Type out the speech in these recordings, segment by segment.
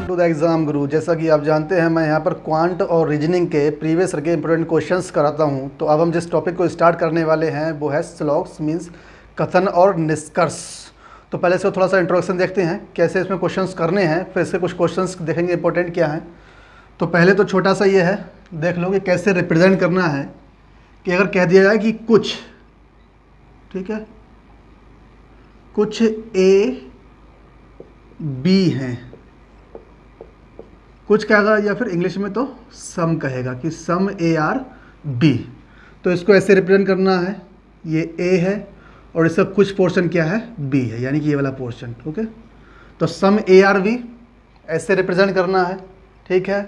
Welcome to the exam गुरु। जैसा कि आप जानते हैं मैं यहाँ पर क्वांट और रीजनिंग के प्रीवियस ईयर के इंपॉर्टेंट क्वेश्चंस कराता हूँ। तो अब हम जिस टॉपिक को स्टार्ट करने वाले हैं वो है स्लॉग्स मींस कथन और निष्कर्ष। तो पहले इसको थोड़ा सा इंट्रोडक्शन देखते हैं कैसे इसमें क्वेश्चंस करने हैं, फिर इसके कुछ क्वेश्चंस देखेंगे इंपॉर्टेंट क्या हैं। तो पहले तो छोटा सा ये है, देख लो कि कैसे रिप्रेजेंट करना है कि अगर कह दिया जाए कि कुछ, ठीक है, कुछ ए बी हैं, कुछ कहेगा या फिर इंग्लिश में तो सम कहेगा कि सम ए आर बी। तो इसको ऐसे रिप्रेजेंट करना है, ये ए है और इसका कुछ पोर्शन क्या है, बी है, यानी कि ये वाला पोर्शन। ओके, तो सम ए आर बी ऐसे रिप्रेजेंट करना है, ठीक है।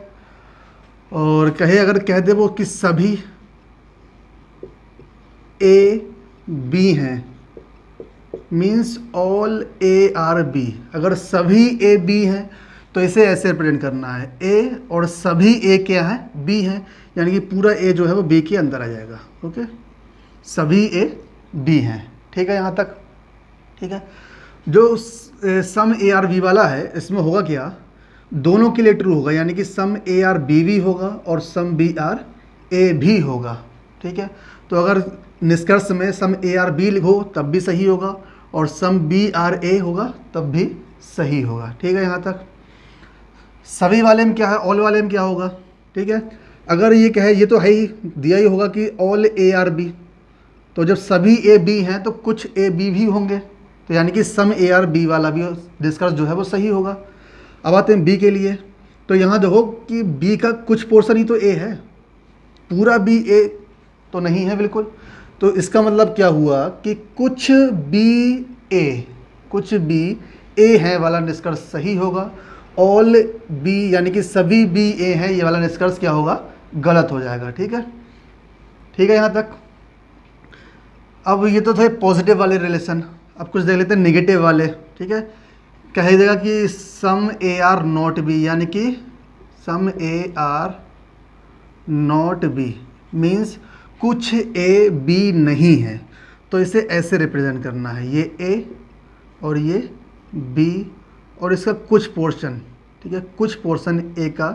और कहे अगर कह दे वो कि सभी ए बी हैं, means all A are B. अगर सभी ए बी हैं तो इसे ऐसे रिप्रेजेंट करना है, ए और सभी ए क्या है, बी हैं, यानी कि पूरा ए जो है वो बी के अंदर आ जाएगा। ओके, सभी ए बी हैं, ठीक है यहाँ तक, ठीक है। जो सम ए आर बी वाला है इसमें होगा क्या, दोनों के लिए ट्रू होगा, यानी कि सम ए आर बी भी होगा और सम बी आर ए भी होगा, ठीक है। तो अगर निष्कर्ष में सम ए आर बी लिखो तब भी सही होगा और सम बी आर ए होगा तब भी सही होगा, ठीक है यहाँ तक। सभी वाले में क्या है, ऑल वाले में क्या होगा, ठीक है। अगर ये कहे, ये तो है ही दिया ही होगा कि ऑल ए आर बी, तो जब सभी ए बी हैं तो कुछ ए बी भी होंगे, तो यानी कि सम ए आर बी वाला भी निष्कर्ष जो है वो सही होगा। अब आते हैं बी के लिए। तो यहाँ देखो कि बी का कुछ पोर्शन ही तो ए है, पूरा बी ए तो नहीं है बिल्कुल। तो इसका मतलब क्या हुआ कि कुछ बी ए, कुछ बी ए है वाला निष्कर्ष सही होगा। ऑल बी यानी कि सभी बी ए हैं ये वाला निष्कर्ष क्या होगा, गलत हो जाएगा, ठीक है, ठीक है यहाँ तक। अब ये तो थे पॉजिटिव वाले रिलेशन, अब कुछ देख लेते हैं नेगेटिव वाले, ठीक है। कह देगा कि some A are not B, यानी कि some A are not B means कुछ ए बी नहीं है। तो इसे ऐसे रिप्रेजेंट करना है, ये ए और ये बी और इसका कुछ पोर्शन, ठीक है, कुछ पोर्शन ए का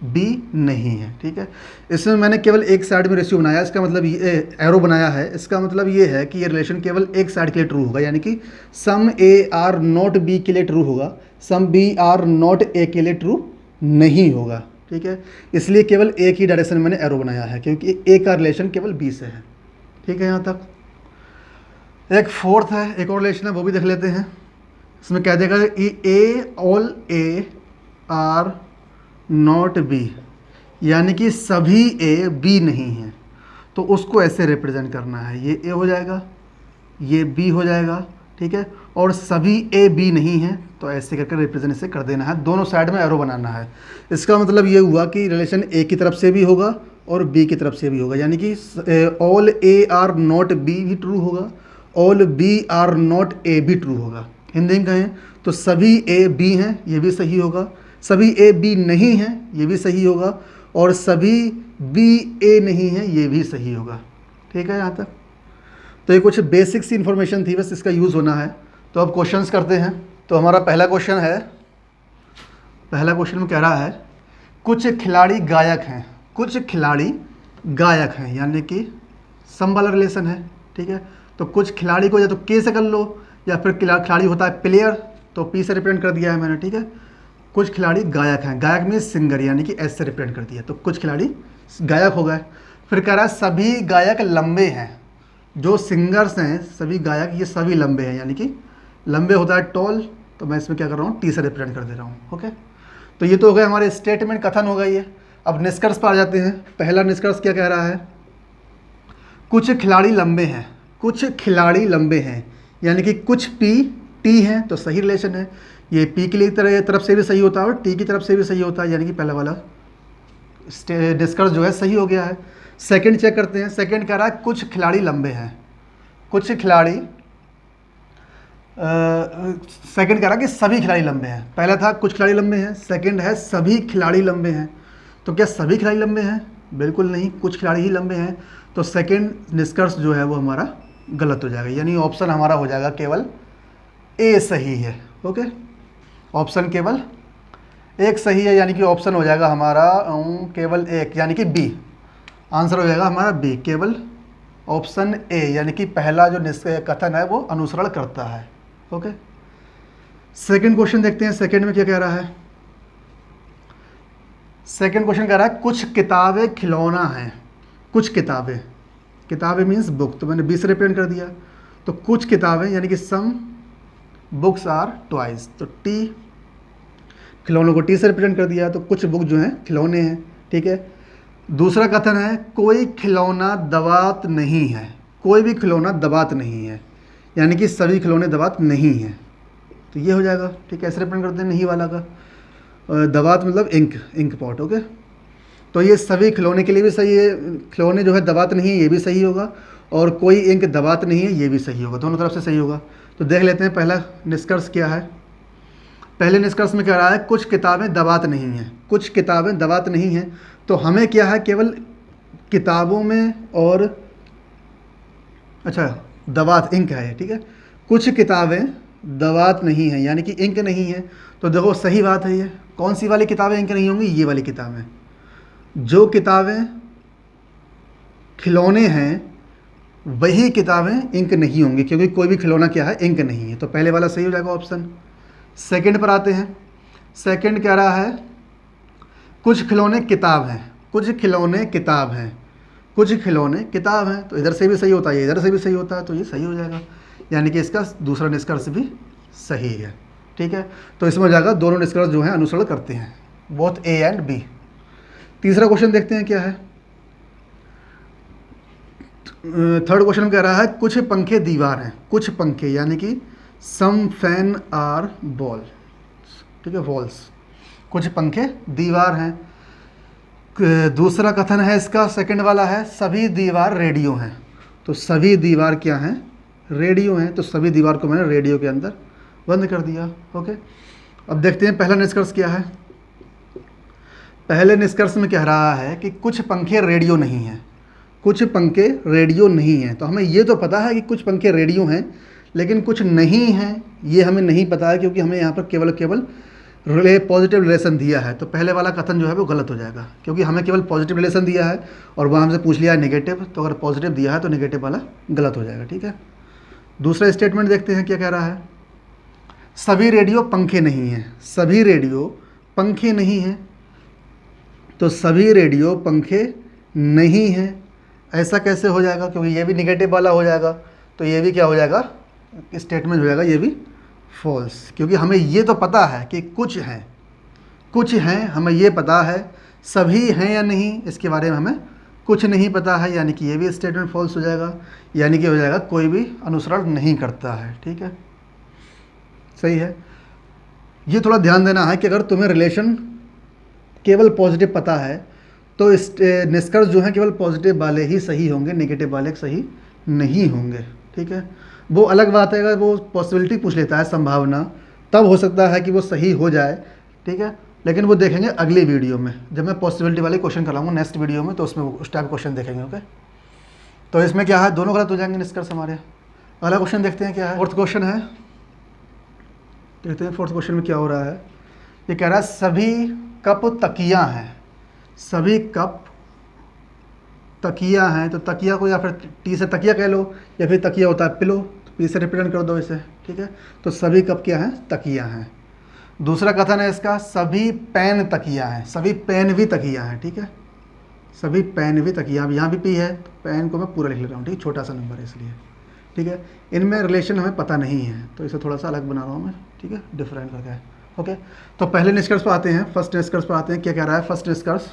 बी नहीं है, ठीक है। इसमें मैंने केवल एक साइड में रेशियो बनाया, इसका मतलब ये एरो बनाया है, इसका मतलब ये है कि ये रिलेशन केवल एक साइड के लिए ट्रू होगा, यानी कि some A are not B के लिए ट्रू होगा, some B are not A के लिए ट्रू नहीं होगा, ठीक है। इसलिए केवल एक ही डायरेक्शन में मैंने एरो बनाया है क्योंकि ए का रिलेशन केवल बी से है, ठीक है यहाँ तक। एक फोर्थ है, एक और रिलेशन है, वो भी देख लेते हैं। इसमें कह देगा A all A are not B, यानी कि सभी ए बी नहीं हैं। तो उसको ऐसे रिप्रेजेंट करना है, ये ए हो जाएगा, ये बी हो जाएगा, ठीक है, और सभी ए बी नहीं हैं तो ऐसे करके रिप्रेजेंट इसे कर देना है, दोनों साइड में एरो बनाना है। इसका मतलब ये हुआ कि रिलेशन ए की तरफ से भी होगा और बी की तरफ से भी होगा, यानी कि all A are not B भी ट्रू होगा, all B are not A भी ट्रू होगा। हिंदी में कहें तो सभी ए बी हैं, ये भी सही होगा, सभी ए बी नहीं हैं, ये भी सही होगा, और सभी बी ए नहीं हैं, ये भी सही होगा, ठीक है यहाँ तक। तो ये कुछ बेसिक सी इन्फॉर्मेशन थी, बस इसका यूज़ होना है। तो अब क्वेश्चंस करते हैं। तो हमारा पहला क्वेश्चन है, पहला क्वेश्चन में कह रहा है कुछ खिलाड़ी गायक हैं, कुछ खिलाड़ी गायक हैं, यानी कि सम वाला रिलेशन है, ठीक है। तो कुछ खिलाड़ी को या तो के से कर लो या फिर खिलाड़ी होता है प्लेयर, तो पी से रिप्रेजेंट कर दिया है मैंने, ठीक है। कुछ खिलाड़ी गायक हैं, गायक में सिंगर, यानी कि एस से रिप्रेजेंट कर दिया, तो कुछ खिलाड़ी गायक हो गए। फिर कह रहा है सभी गायक लंबे हैं, जो सिंगर्स हैं सभी गायक ये सभी लंबे हैं, यानी कि लंबे होता है टॉल, तो मैं इसमें क्या कर रहा हूँ, टी से रिप्रेजेंट कर दे रहा हूँ। ओके, तो ये तो हो गया हमारे स्टेटमेंट, कथन हो गई है। अब निष्कर्ष पर आ जाते हैं। पहला निष्कर्ष क्या कह रहा है, कुछ खिलाड़ी लंबे हैं, कुछ खिलाड़ी लंबे हैं, यानी कि कुछ पी टी हैं, तो सही रिलेशन है। ये पी के लिए तरफ से भी सही होता है और टी की तरफ से भी सही होता है, यानी कि पहला वाला निष्कर्ष जो है सही हो गया है। सेकंड चेक करते हैं। सेकंड कह रहा है कुछ खिलाड़ी लंबे हैं, कुछ खिलाड़ी सेकंड कह रहा है कि सभी खिलाड़ी लंबे हैं। पहला था कुछ खिलाड़ी लंबे हैं, सेकंड है सभी खिलाड़ी लंबे हैं। तो क्या सभी खिलाड़ी लंबे हैं? बिल्कुल नहीं, कुछ खिलाड़ी ही लंबे हैं। तो सेकंड निष्कर्ष जो है वो हमारा गलत हो जाएगा, यानी ऑप्शन हमारा हो जाएगा केवल ए सही है। ओके, ऑप्शन केवल एक सही है, यानी कि ऑप्शन हो जाएगा हमारा केवल एक, यानी कि बी। आंसर हो जाएगा हमारा बी, केवल ऑप्शन ए, यानी कि पहला जो कथन है वो अनुसरण करता है। ओके, सेकंड क्वेश्चन देखते हैं। सेकंड में क्या कह रहा है? सेकंड क्वेश्चन कह रहा है कुछ किताबें खिलौना हैं। कुछ किताबें, किताबें मीन्स बुक, तो मैंने बी से रिप्रेजेंट कर दिया। तो कुछ किताबें यानी कि सम बुक्स आर टॉयज, तो टी, खिलौनों को टी से रिप्रेजेंट कर दिया, तो कुछ बुक जो हैं खिलौने हैं। ठीक है, दूसरा कथन है कोई खिलौना दबात नहीं है। कोई भी खिलौना दबात नहीं है, यानी कि सभी खिलौने दबात नहीं हैं, तो ये हो जाएगा। ठीक है, ऐसे रिप्रेजेंट करते हैं नहीं वाला का। दबात मतलब इंक, इंक पॉट। ओके, तो ये सभी खिलौने के लिए भी सही है, खिलौने जो है दबात नहीं है ये भी सही होगा, और कोई इंक दबात नहीं है ये भी सही होगा, दोनों तरफ से सही होगा। तो देख लेते हैं पहला निष्कर्ष क्या है। पहले निष्कर्ष में कह रहा है कुछ किताबें दबात नहीं हैं। कुछ किताबें दबात नहीं हैं, तो हमें क्या है, केवल किताबों में और अच्छा दबात इंक है। ठीक है, कुछ किताबें दबात नहीं हैं यानी कि इंक नहीं है, तो देखो सही बात है। ये कौन सी वाली किताबें इंक नहीं होंगी? ये वाली किताबें। जो किताबें खिलौने हैं वही किताबें इंक नहीं होंगी, क्योंकि कोई भी खिलौना क्या है, इंक नहीं है, तो पहले वाला सही हो जाएगा ऑप्शन। सेकंड पर आते हैं। सेकंड कह रहा है कुछ खिलौने किताब हैं। कुछ खिलौने किताब हैं। कुछ खिलौने किताब हैं, तो इधर से भी सही होता है, इधर से भी सही होता है, तो ये सही हो जाएगा, यानी कि इसका दूसरा निष्कर्ष भी सही है। ठीक है, तो इसमें हो जाएगा दोनों निष्कर्ष जो हैं अनुसरण करते हैं, बोथ ए एंड बी। तीसरा क्वेश्चन देखते हैं क्या है। थर्ड क्वेश्चन कह रहा है कुछ पंखे दीवार हैं। कुछ पंखे यानी कि सम फैन आर बॉल। ठीक है, वॉल्स। कुछ पंखे दीवार हैं। दूसरा कथन है इसका, सेकंड वाला है सभी दीवार रेडियो हैं। तो सभी दीवार क्या हैं? रेडियो हैं, तो सभी दीवार को मैंने रेडियो के अंदर बंद कर दिया। ओके, अब देखते हैं पहला निष्कर्ष क्या है। पहले निष्कर्ष में कह रहा है कि कुछ पंखे रेडियो नहीं हैं। कुछ पंखे रेडियो नहीं हैं, तो हमें ये तो पता है कि कुछ पंखे रेडियो हैं, लेकिन कुछ नहीं हैं ये हमें नहीं पता है, क्योंकि हमें यहाँ पर केवल पॉजिटिव रिलेशन दिया है। तो पहले वाला कथन जो है वो गलत हो जाएगा, क्योंकि हमें केवल पॉजिटिव रिलेशन दिया है और वहाँ हमसे पूछ लिया है नेगेटिव, तो अगर पॉजिटिव दिया है तो नेगेटिव वाला गलत हो जाएगा। ठीक है, दूसरा स्टेटमेंट देखते हैं क्या कह रहा है। सभी रेडियो पंखे नहीं हैं। सभी रेडियो पंखे नहीं हैं, तो सभी रेडियो पंखे नहीं हैं, ऐसा कैसे हो जाएगा? क्योंकि ये भी निगेटिव वाला हो जाएगा, तो ये भी क्या हो जाएगा, स्टेटमेंट हो जाएगा ये भी फॉल्स, क्योंकि हमें ये तो पता है कि कुछ हैं, कुछ हैं, हमें ये पता है। सभी हैं या नहीं इसके बारे में हमें कुछ नहीं पता है, यानी कि ये भी स्टेटमेंट फॉल्स हो जाएगा, यानी कि हो जाएगा कोई भी अनुसरण नहीं करता है। ठीक है, सही है। ये थोड़ा ध्यान देना है कि अगर तुम्हें रिलेशन केवल पॉजिटिव पता है तो इस निष्कर्ष जो है केवल पॉजिटिव वाले ही सही होंगे, नेगेटिव वाले सही नहीं होंगे। ठीक है, वो अलग बात है अगर वो पॉसिबिलिटी पूछ लेता है, संभावना, तब हो सकता है कि वो सही हो जाए। ठीक है, लेकिन वो देखेंगे अगली वीडियो में, जब मैं पॉसिबिलिटी वाले क्वेश्चन कराऊंगा नेक्स्ट वीडियो में, तो उसमें उस टाइप क्वेश्चन देखेंगे। ओके, तो इसमें क्या है, दोनों गलत हो जाएंगे निष्कर्ष हमारे। अगला क्वेश्चन देखते हैं क्या है। फोर्थ क्वेश्चन है, देखते हैं फोर्थ क्वेश्चन में क्या हो रहा है। ये कह रहा है सभी कप तकिया हैं। सभी कप तकिया हैं, तो तकिया को या फिर टी से तकिया कह लो, या फिर तकिया होता है पिलो, तो पी से रिप्रेजेंट कर दो इसे। ठीक है, तो सभी कप क्या हैं, तकिया हैं। दूसरा कथन है इसका सभी पेन तकिया हैं। सभी पेन भी तकिया हैं। ठीक है, सभी पेन भी तकिया, अब यहाँ भी पी है, तो पेन को मैं पूरा लिख ले रहा हूँ। ठीक, छोटा सा नंबर है इसलिए। ठीक है, इनमें रिलेशन हमें पता नहीं है, तो इसे थोड़ा सा अलग बना रहा हूँ मैं। ठीक है, डिफरेंट करके है। ओके, तो पहले निष्कर्ष पर आते हैं, फर्स्ट निष्कर्ष पर आते हैं। क्या कह रहा है फर्स्ट निष्कर्ष?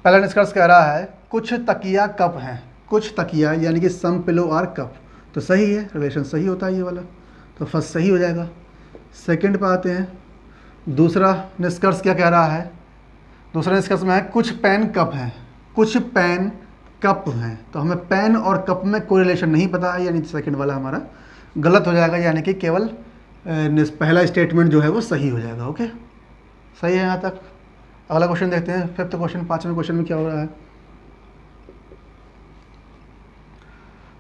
पहला निष्कर्ष कह रहा है कुछ तकिया कप हैं। कुछ तकिया यानी कि सम पिलो आर कप, तो सही है, रिलेशन सही होता है ये वाला, तो फर्स्ट सही हो जाएगा। सेकंड पर आते हैं। दूसरा निष्कर्ष क्या कह रहा है? दूसरा निष्कर्ष में है कुछ पेन कप हैं। कुछ पेन कप हैं, तो हमें पेन और कप में कोई रिलेशन नहीं पता है, यानी सेकंड वाला हमारा गलत हो जाएगा, यानी कि केवल पहला स्टेटमेंट जो है वो सही हो जाएगा। ओके, सही है यहाँ तक। अगला क्वेश्चन देखते हैं, फिफ्थ क्वेश्चन। पाँचवें क्वेश्चन में क्या हो रहा है?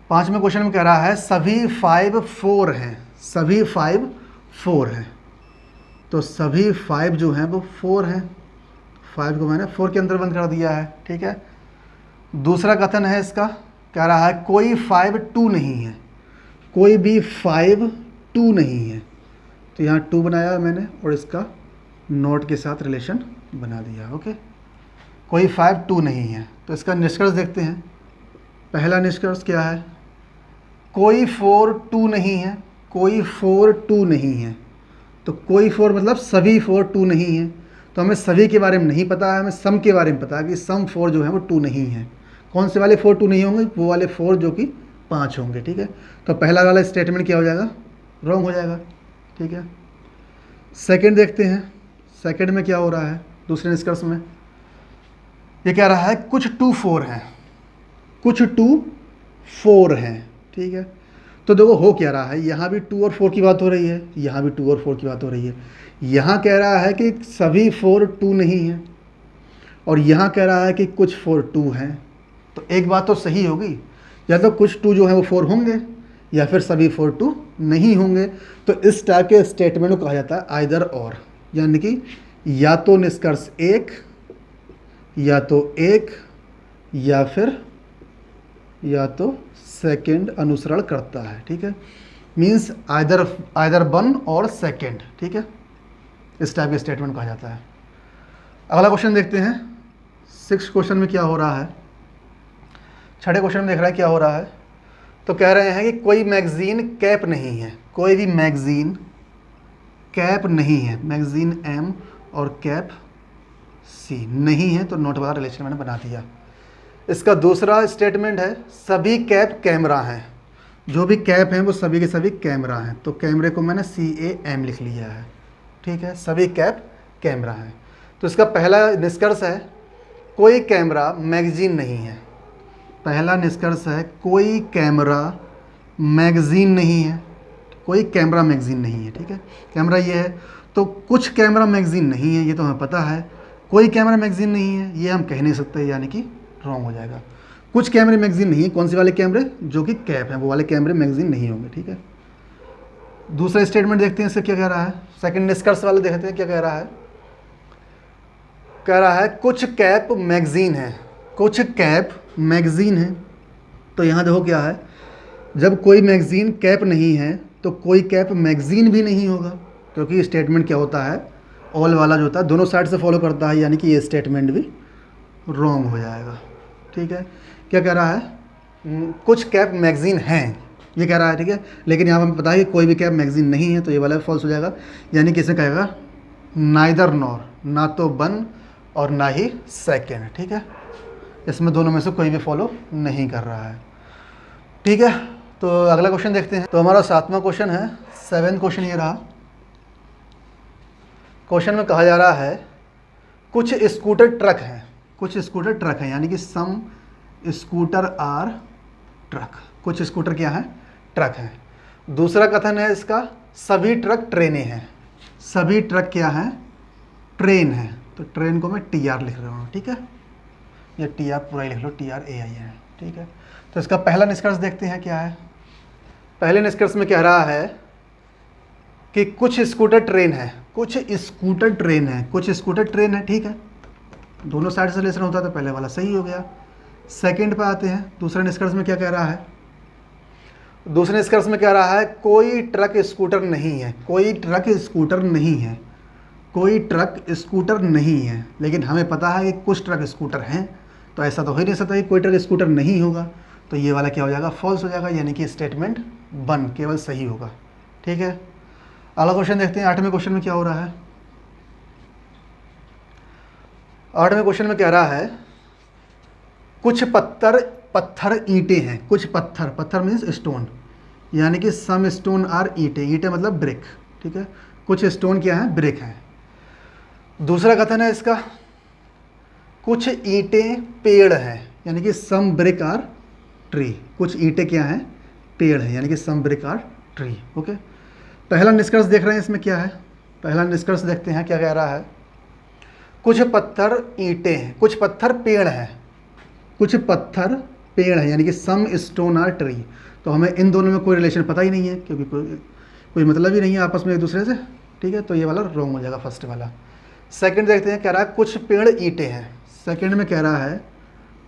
पाँचवें क्वेश्चन में कह रहा है सभी 5 4 हैं। सभी 5 4 हैं। तो सभी 5 जो हैं वो 4 हैं, 5 को मैंने 4 के अंदर बंद कर दिया है, ठीक है। दूसरा कथन है इसका, कह रहा है कोई 5 2 नहीं है, कोई भी 5 2 नहीं है। तो यहाँ 2 बनाया मैंने और इसका नोट के साथ रिलेशन बना दिया, ओके। कोई 5 2 नहीं है। तो इसका निष्कर्ष देखते हैं। पहला निष्कर्ष क्या है, कोई 4 2 नहीं है, कोई 4 2 नहीं है। तो कोई 4 मतलब सभी 4 2 नहीं है। तो हमें सभी के बारे में नहीं पता है, हमें सम के बारे में पता है कि सम 4 जो है वो 2 नहीं है। कौन से वाले 4 2 नहीं होंगे, वो वाले 4 जो कि 5 होंगे, ठीक है। तो पहला वाला स्टेटमेंट क्या हो जाएगा, रॉन्ग हो जाएगा, ठीक है। सेकंड देखते हैं, सेकंड में क्या हो रहा है, दूसरे निष्कर्ष में ये कह रहा है कुछ 2 4 हैं, कुछ 2 4 हैं, ठीक है। तो देखो हो क्या रहा है, यहाँ भी 2 और 4 की बात हो रही है, यहाँ भी 2 और 4 की बात हो रही है। यहाँ कह रहा है कि सभी 4 2 नहीं हैं और यहाँ कह रहा है कि कुछ 4 2 हैं। तो एक बात तो सही होगी, या तो कुछ 2 जो है वो 4 होंगे या फिर सभी 4 2 नहीं होंगे। तो इस टाइप के स्टेटमेंट को कहा जाता है आइदर और, यानी कि या तो निष्कर्ष एक, या तो एक, या तो सेकंड अनुसरण करता है, ठीक है। मीन्स आइदर 1 और सेकंड, ठीक है। इस टाइप के स्टेटमेंट कहा जाता है। अगला क्वेश्चन देखते हैं। 6 क्वेश्चन में क्या हो रहा है, 6ठे क्वेश्चन में देख रहा है क्या हो रहा है। तो कह रहे हैं कि कोई मैगजीन कैप नहीं है, कोई भी मैगजीन कैप नहीं है, मैगजीन M और कैप C नहीं है। तो नोट वाला रिलेशन मैंने बना दिया। इसका दूसरा स्टेटमेंट है सभी कैप कैमरा हैं, जो भी कैप हैं वो सभी के सभी कैमरा हैं। तो कैमरे को मैंने CAM लिख लिया है, ठीक है। सभी कैप कैमरा हैं। तो इसका पहला निष्कर्ष है कोई कैमरा मैगजीन नहीं है। पहला निष्कर्ष है कोई कैमरा मैगजीन नहीं है, कोई कैमरा मैगजीन नहीं है, ठीक है। कैमरा ये है, तो कुछ कैमरा मैगजीन नहीं है, ये तो हमें पता है। कोई कैमरा मैगजीन नहीं है ये हम कह नहीं सकते, यानी कि रॉन्ग हो जाएगा। कुछ कैमरे मैगजीन नहीं है, कौन से वाले कैमरे, जो कि कैप हैं वो वाले कैमरे मैगजीन नहीं होंगे, ठीक है। दूसरा स्टेटमेंट देखते हैं, इससे क्या कह रहा है। सेकंड निष्कर्ष वाले देखते हैं क्या कह रहा है। कह रहा है कुछ कैप मैगजीन है, कुछ कैप मैगजीन है। तो यहाँ देखो क्या है, जब कोई मैगजीन कैप नहीं है तो कोई कैप मैगजीन भी नहीं होगा, क्योंकि स्टेटमेंट क्या होता है, ऑल वाला जो होता है दोनों साइड से फॉलो करता है, यानी कि ये स्टेटमेंट भी रॉन्ग हो जाएगा, ठीक है। क्या कह रहा है, कुछ कैप मैगजीन हैं, ये कह रहा है, ठीक है। लेकिन यहाँ पर हमें पता है कि कोई भी कैप मैगजीन नहीं है, तो ये वाला फॉल्स हो जाएगा। यानी कि इसे कहेगा नाइदर नॉर, ना तो 1 और ना ही सेकंड, ठीक है। इसमें दोनों में से कोई भी फॉलो नहीं कर रहा है, ठीक है। तो अगला क्वेश्चन देखते हैं। तो हमारा 7वां क्वेश्चन है, 7th क्वेश्चन ये रहा। क्वेश्चन में कहा जा रहा है कुछ स्कूटर ट्रक हैं, कुछ स्कूटर ट्रक हैं, यानी कि सम स्कूटर आर ट्रक। कुछ स्कूटर क्या हैं, ट्रक हैं। दूसरा कथन है इसका सभी ट्रक ट्रेनें हैं, सभी ट्रक क्या हैं, ट्रेन है। तो ट्रेन को मैं TR लिख रहा हूँ, ठीक है। ये TR पूरा ही लिख लो, TRAI है, ठीक है। तो इसका पहला निष्कर्ष देखते हैं क्या है। पहले निष्कर्ष में कह रहा है कि कुछ स्कूटर ट्रेन है, कुछ स्कूटर ट्रेन है, कुछ स्कूटर ट्रेन है, ठीक है। दोनों साइड से रिलेशन होता है, तो पहले वाला सही हो गया। सेकंड पे आते हैं, दूसरे निष्कर्ष में क्या कह रहा है। दूसरे निष्कर्ष में कह रहा है कोई ट्रक स्कूटर नहीं है, कोई ट्रक स्कूटर नहीं है, कोई ट्रक स्कूटर नहीं है। लेकिन हमें पता है कि कुछ ट्रक स्कूटर हैं, तो ऐसा तो हो ही नहीं सकता कि कोई ट्रक स्कूटर नहीं होगा। तो ये वाला क्या हो जाएगा, फॉल्स हो जाएगा, यानी कि स्टेटमेंट 1 केवल सही होगा, ठीक है। अगला क्वेश्चन देखते हैं। 8वें क्वेश्चन में क्या हो रहा है। 8वें क्वेश्चन में कह रहा है कुछ पत्थर ईंटें हैं, कुछ पत्थर मीन्स स्टोन, यानी कि सम स्टोन आर ईंटें मतलब ब्रिक, ठीक है। कुछ स्टोन क्या है, ब्रिक हैं। दूसरा कथन है इसका कुछ ईंटें पेड़ हैं, यानी कि सम ब्रिक आर ट्री। कुछ ईंटें क्या हैं, पेड़ हैं, यानी कि सम ब्रिक आर ट्री, ओके। पहला निष्कर्ष देख रहे हैं, इसमें क्या है। पहला निष्कर्ष देखते हैं क्या कह रहा है। कुछ पत्थर ईंटें हैं, कुछ पत्थर पेड़ हैं, कुछ पत्थर पेड़ हैं, यानी कि सम स्टोन आर ट्री। तो हमें इन दोनों में कोई रिलेशन पता ही नहीं है, क्योंकि कोई मतलब ही नहीं है आपस में एक दूसरे से, ठीक है, तो ये वाला रॉन्ग हो जाएगा फर्स्ट वाला। सेकंड देखते हैं, कह रहा है कुछ पेड़ ईंटें हैं। सेकंड में कह रहा है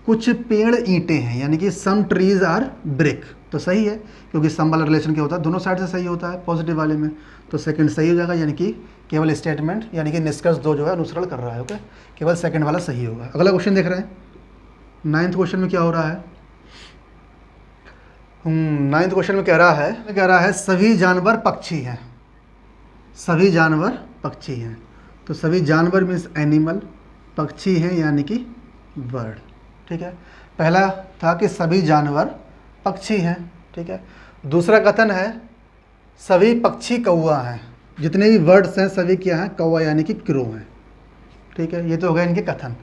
कुछ पेड़ ईंटें हैं, यानी कि सम ट्रीज आर ब्रिक, तो सही है क्योंकि सम वाला रिलेशन क्या होता है, दोनों साइड से सही होता है पॉजिटिव वाले में, तो सेकंड सही हो जाएगा, यानी कि केवल स्टेटमेंट यानी कि निष्कर्ष 2 जो है अनुसरण कर रहा है। ओके, केवल सेकंड वाला सही होगा। अगला क्वेश्चन देख रहे हैं, 9th क्वेश्चन में क्या हो रहा है। 9th क्वेश्चन में कह रहा है सभी जानवर पक्षी हैं, सभी जानवर पक्षी हैं, तो सभी जानवर मीन्स एनिमल, पक्षी हैं यानी कि बर्ड। ठीक है, पहला था कि सभी जानवर पक्षी हैं। ठीक है, दूसरा कथन है सभी पक्षी कौवा हैं, जितने भी वर्ड्स हैं सभी क्या हैं, कौवा यानी कि क्रो हैं। ठीक है, ये तो हो गया इनके कथन।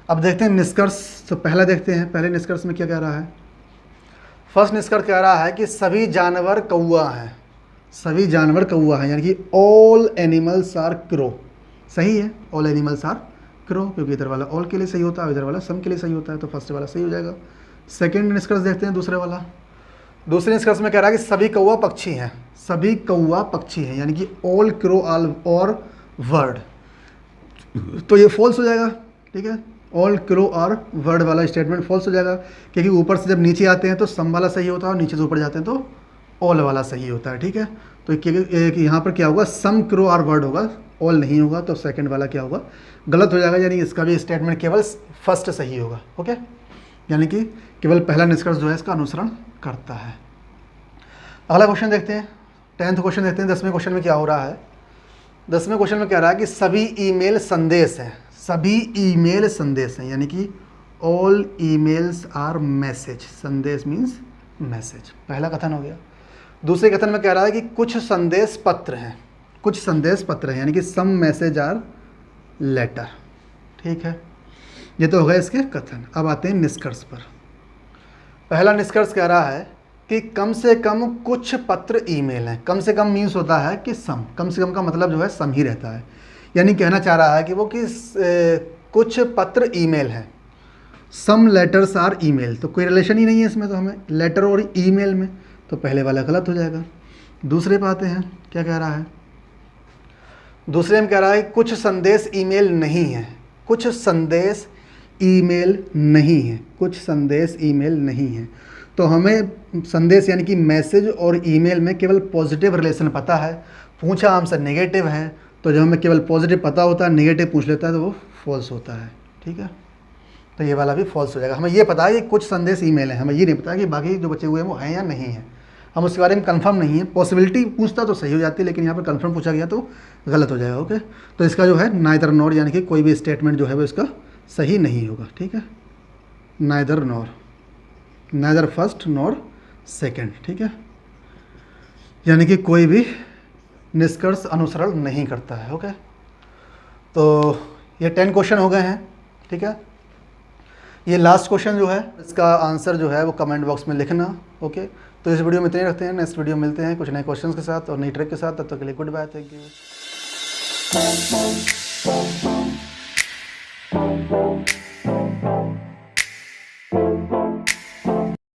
अब देखते हैं निष्कर्ष। तो पहला देखते हैं, पहले निष्कर्ष में क्या कह रहा है। फर्स्ट निष्कर्ष कह रहा है कि सभी जानवर कौवा हैं, सभी जानवर कौवा हैं, यानी कि ऑल एनिमल्स आर क्रो। सही है, ऑल एनिमल्स आर क्रो, क्योंकि इधर वाला ऑल के लिए सही होता है, इधर वाला सम के लिए सही होता है, तो फर्स्ट वाला सही हो जाएगा। सेकंड निष्कर्ष देखते हैं, दूसरे वाला। दूसरे निष्कर्ष में कह रहा है कि सभी कौवा पक्षी हैं, सभी कौवा पक्षी हैं, यानी कि ऑल क्रो ऑल और वर्ड, तो ये फॉल्स हो जाएगा। ठीक है, ऑल क्रो और वर्ड वाला स्टेटमेंट फॉल्स हो जाएगा, क्योंकि ऊपर से जब नीचे आते हैं तो सम वाला सही होता है और नीचे से ऊपर जाते हैं तो ऑल वाला सही होता है। ठीक है, तो यहाँ पर क्या होगा, सम क्रो और वर्ड होगा, ऑल नहीं होगा, तो सेकंड वाला क्या होगा, गलत हो जाएगा, यानी इसका भी स्टेटमेंट केवल फर्स्ट सही होगा। ओके, यानी कि केवल पहला निष्कर्ष जो है इसका अनुसरण करता है। अगला क्वेश्चन देखते हैं, 10th क्वेश्चन देखते हैं। 10वें क्वेश्चन में क्या हो रहा है। 10वें क्वेश्चन में कह रहा है कि सभी ईमेल संदेश हैं, सभी ईमेल संदेश हैं, यानी कि ऑल ईमेल्स आर मैसेज, संदेश मीन्स मैसेज, पहला कथन हो गया। दूसरे कथन में कह रहा है कि कुछ संदेश पत्र हैं, कुछ संदेश पत्र हैं, यानी कि सम मैसेज आर लेटर। ठीक है, ये तो हो गया इसके कथन। अब आते हैं निष्कर्ष पर। पहला निष्कर्ष कह रहा है कि कम से कम कुछ पत्र ईमेल हैं। कम से कम मीन्स होता है कि सम, कम से कम का मतलब जो है सम ही रहता है, यानी कहना चाह रहा है कि वो कि कुछ पत्र ईमेल हैं। सम लेटर्स आर ईमेल, तो कोई रिलेशन ही नहीं है इसमें, तो हमें लेटर और ईमेल में, तो पहले वाला गलत हो जाएगा। दूसरे पे आते हैं, क्या कह रहा है। दूसरे में कह रहा है कुछ संदेश ईमेल नहीं है, कुछ संदेश ईमेल नहीं है, कुछ संदेश ईमेल नहीं है, तो हमें संदेश यानी कि मैसेज और ईमेल में केवल पॉजिटिव रिलेशन पता है। पूछा हमसे नेगेटिव है, तो जब हमें केवल पॉजिटिव पता होता है, नेगेटिव पूछ लेता है तो वो फॉल्स होता है। ठीक है, तो ये वाला भी फॉल्स हो जाएगा। हमें ये पता है कि कुछ संदेश ईमेल है, हमें ये नहीं पता कि बाकी जो बचे हुए हैं वो हैं या नहीं है, हम उसके बारे में कंफर्म नहीं है। पॉसिबिलिटी पूछता तो सही हो जाती है, लेकिन यहाँ पर कंफर्म पूछा गया तो गलत हो जाएगा। ओके, तो इसका जो है नाइदर नॉर, यानी कि कोई भी स्टेटमेंट जो है वो इसका सही नहीं होगा। ठीक है, neither nor, neither first nor second. ठीक है, यानी कि कोई भी निष्कर्ष अनुसरण नहीं करता है। ओके, तो ये 10 क्वेश्चन हो गए हैं। ठीक है, ये लास्ट क्वेश्चन जो है इसका आंसर जो है वो कमेंट बॉक्स में लिखना। ओके, तो इस वीडियो में इतने रखते हैं, नेक्स्ट वीडियो मिलते हैं कुछ नए क्वेश्चंस के साथ और नई ट्रिक के साथ। तब तक के लिए गुड बाय, थैंक यू।